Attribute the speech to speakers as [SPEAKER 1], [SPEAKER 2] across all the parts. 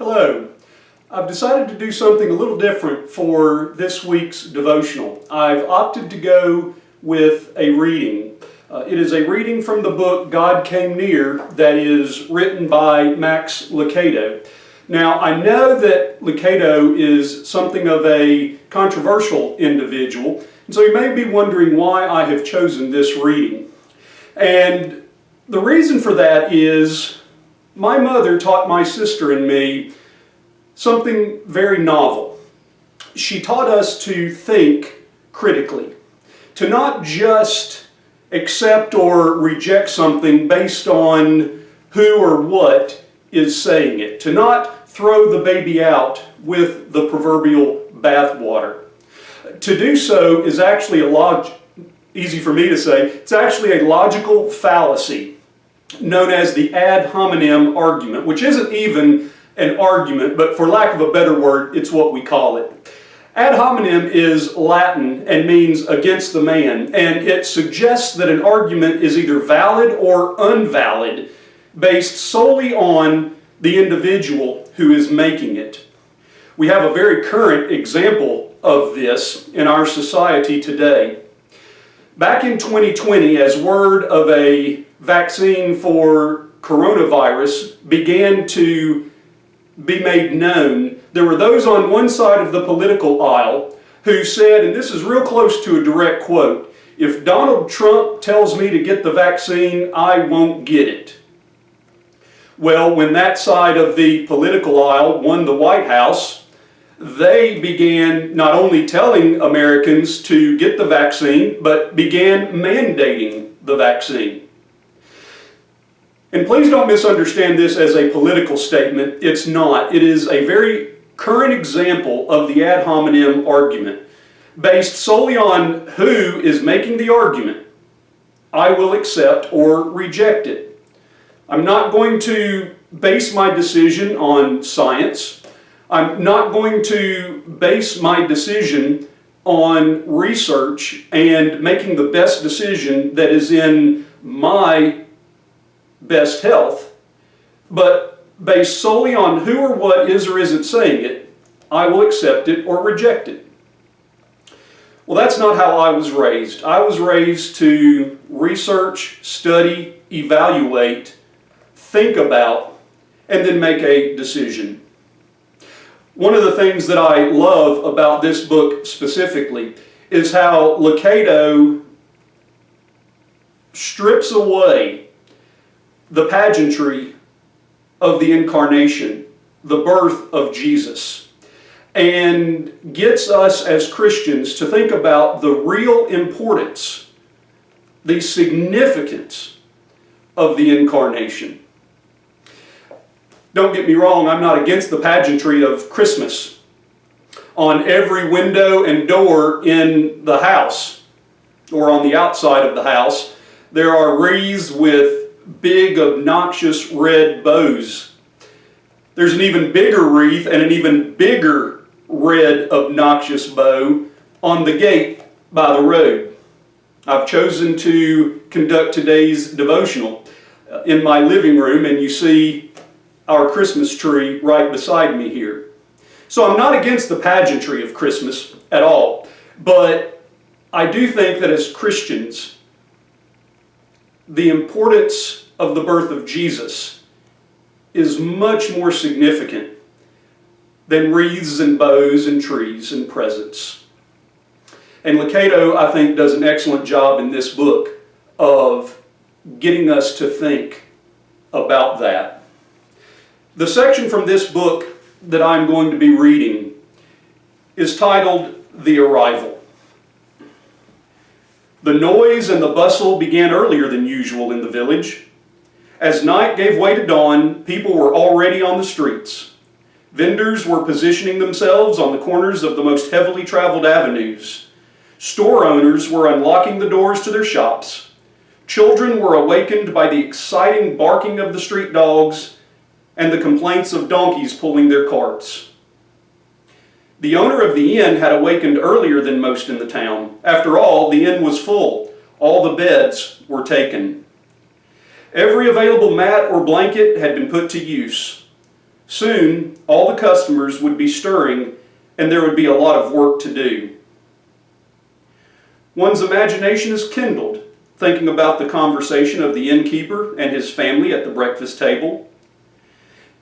[SPEAKER 1] Hello. I've decided to do something a little different for this week's devotional. I've opted to go with a reading. It is a reading from the book God Came Near that is written by Max Lucado. Now, I know that Lucado is something of a controversial individual, and so you may be wondering why I have chosen this reading. And the reason for that is my mother taught my sister and me something very novel. She taught us to think critically, to not just accept or reject something based on who or what is saying it, to not throw the baby out with the proverbial bathwater. To do so is actually easy for me to say, it's actually a logical fallacy known as the ad hominem argument, which isn't even an argument, but for lack of a better word, it's what we call it. Ad hominem is Latin and means against the man, and it suggests that an argument is either valid or invalid based solely on the individual who is making it. We have a very current example of this in our society today. Back in 2020, as word of a vaccine for coronavirus began to be made known, there were those on one side of the political aisle who said, and this is real close to a direct quote, "If Donald Trump tells me to get the vaccine, I won't get it." Well, when that side of the political aisle won the White House, they began not only telling Americans to get the vaccine, but began mandating the vaccine. And please don't misunderstand this as a political statement. It's not. It is a very current example of the ad hominem argument. Based solely on who is making the argument, I will accept or reject it. I'm not going to base my decision on science. I'm not going to base my decision on research and making the best decision that is in my best health, but based solely on who or what is or isn't saying it, I will accept it or reject it. Well, that's not how I was raised. I was raised to research, study, evaluate, think about, and then make a decision. One of the things that I love about this book specifically is how Lucado strips away the pageantry of the incarnation, the birth of Jesus, and gets us as Christians to think about the real importance, the significance of the incarnation. Don't get me wrong, I'm not against the pageantry of Christmas. On every window and door in the house, or on the outside of the house, there are wreaths with big, obnoxious red bows. There's an even bigger wreath and an even bigger red, obnoxious bow on the gate by the road. I've chosen to conduct today's devotional in my living room, and you see our Christmas tree right beside me here. So I'm not against the pageantry of Christmas at all, but I do think that as Christians, the importance of the birth of Jesus is much more significant than wreaths and bows and trees and presents. And Lucado, I think, does an excellent job in this book of getting us to think about that. The section from this book that I'm going to be reading is titled "The Arrival." The noise and the bustle began earlier than usual in the village. As night gave way to dawn, people were already on the streets. Vendors were positioning themselves on the corners of the most heavily traveled avenues. Store owners were unlocking the doors to their shops. Children were awakened by the exciting barking of the street dogs and the complaints of donkeys pulling their carts. The owner of the inn had awakened earlier than most in the town. After all, the inn was full. All the beds were taken. Every available mat or blanket had been put to use. Soon, all the customers would be stirring, and there would be a lot of work to do. One's imagination is kindled, thinking about the conversation of the innkeeper and his family at the breakfast table.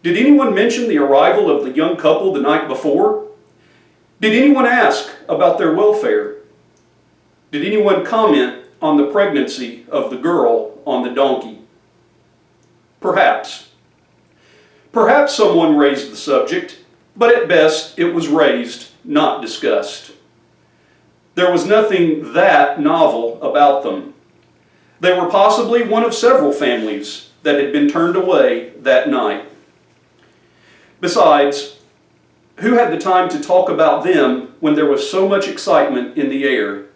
[SPEAKER 1] Did anyone mention the arrival of the young couple the night before? Did anyone ask about their welfare? Did anyone comment on the pregnancy of the girl on the donkey? Perhaps. Perhaps someone raised the subject, but at best it was raised, not discussed. There was nothing that novel about them. They were possibly one of several families that had been turned away that night. Besides, who had the time to talk about them when there was so much excitement in the air?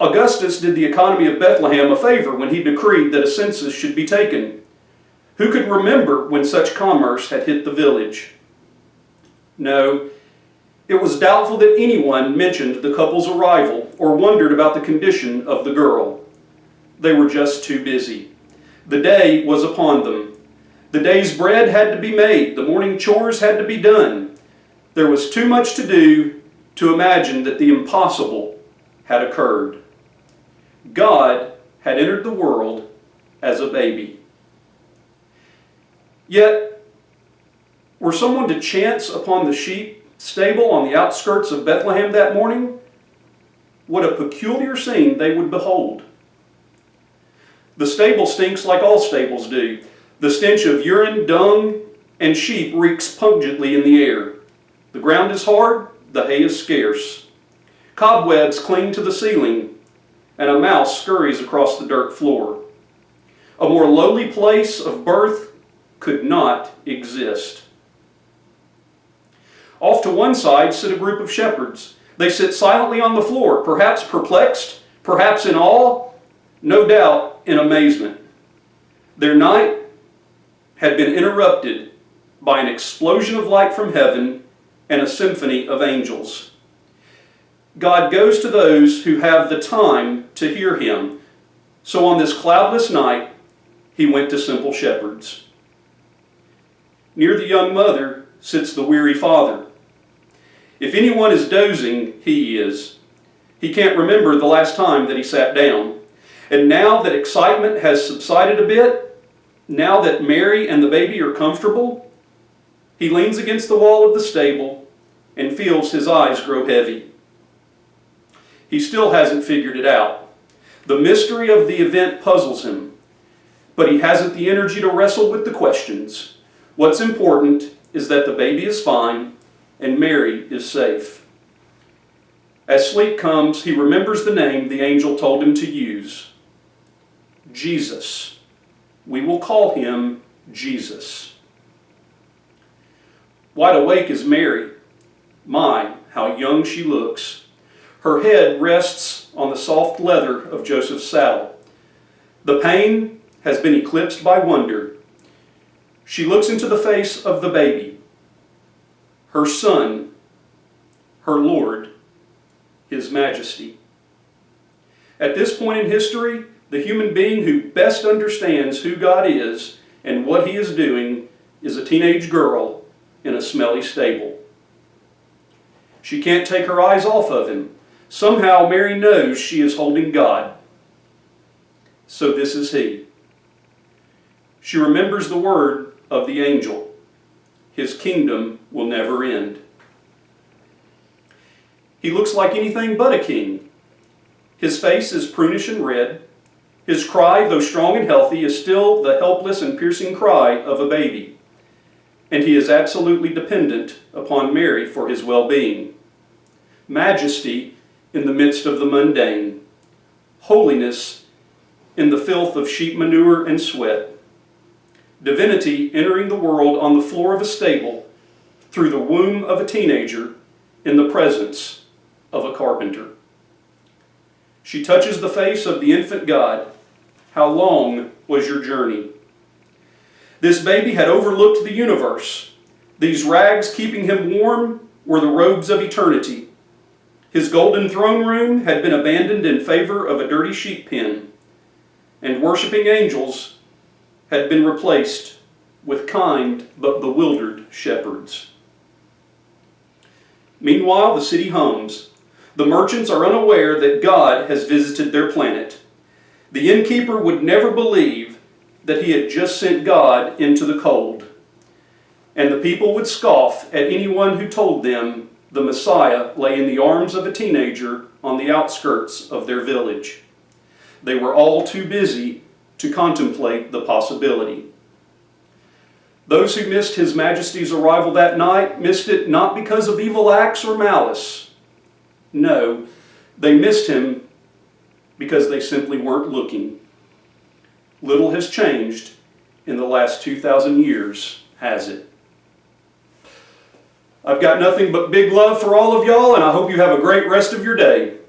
[SPEAKER 1] Augustus did the economy of Bethlehem a favor when he decreed that a census should be taken. Who could remember when such commerce had hit the village? No, it was doubtful that anyone mentioned the couple's arrival or wondered about the condition of the girl. They were just too busy. The day was upon them. The day's bread had to be made. The morning chores had to be done. There was too much to do to imagine that the impossible had occurred. God had entered the world as a baby. Yet, were someone to chance upon the sheep stable on the outskirts of Bethlehem that morning, what a peculiar scene they would behold. The stable stinks like all stables do. The stench of urine, dung, and sheep reeks pungently in the air. The ground is hard, the hay is scarce. Cobwebs cling to the ceiling, and a mouse scurries across the dirt floor. A more lowly place of birth could not exist. Off to one side sit a group of shepherds. They sit silently on the floor, perhaps perplexed, perhaps in awe, no doubt in amazement. Their night had been interrupted by an explosion of light from heaven and a symphony of angels. God goes to those who have the time to hear Him. So on this cloudless night, He went to simple shepherds. Near the young mother sits the weary father. If anyone is dozing, he is. He can't remember the last time that he sat down. And now that excitement has subsided a bit, now that Mary and the baby are comfortable, he leans against the wall of the stable and feels his eyes grow heavy. He still hasn't figured it out. The mystery of the event puzzles him, but he hasn't the energy to wrestle with the questions. What's important is that the baby is fine and Mary is safe. As sleep comes, he remembers the name the angel told him to use. Jesus. We will call him Jesus. Wide awake is Mary. My, how young she looks. Her head rests on the soft leather of Joseph's saddle. The pain has been eclipsed by wonder. She looks into the face of the baby, her son, her Lord, His Majesty. At this point in history, the human being who best understands who God is and what He is doing is a teenage girl in a smelly stable. She can't take her eyes off of Him. Somehow Mary knows she is holding God. So this is He. She remembers the word of the angel. His kingdom will never end. He looks like anything but a king. His face is prunish and red. His cry, though strong and healthy, is still the helpless and piercing cry of a baby. And he is absolutely dependent upon Mary for his well-being. Majesty in the midst of the mundane. Holiness in the filth of sheep manure and sweat. Divinity entering the world on the floor of a stable through the womb of a teenager in the presence of a carpenter. She touches the face of the infant God. How long was your journey? This baby had overlooked the universe. These rags keeping him warm were the robes of eternity. His golden throne room had been abandoned in favor of a dirty sheep pen, and worshiping angels had been replaced with kind but bewildered shepherds. Meanwhile, the city hums. The merchants are unaware that God has visited their planet. The innkeeper would never believe that he had just sent God into the cold. And the people would scoff at anyone who told them the Messiah lay in the arms of a teenager on the outskirts of their village. They were all too busy to contemplate the possibility. Those who missed His Majesty's arrival that night missed it not because of evil acts or malice. No, they missed Him because they simply weren't looking. Little has changed in the last 2,000 years, has it? I've got nothing but big love for all of y'all, and I hope you have a great rest of your day.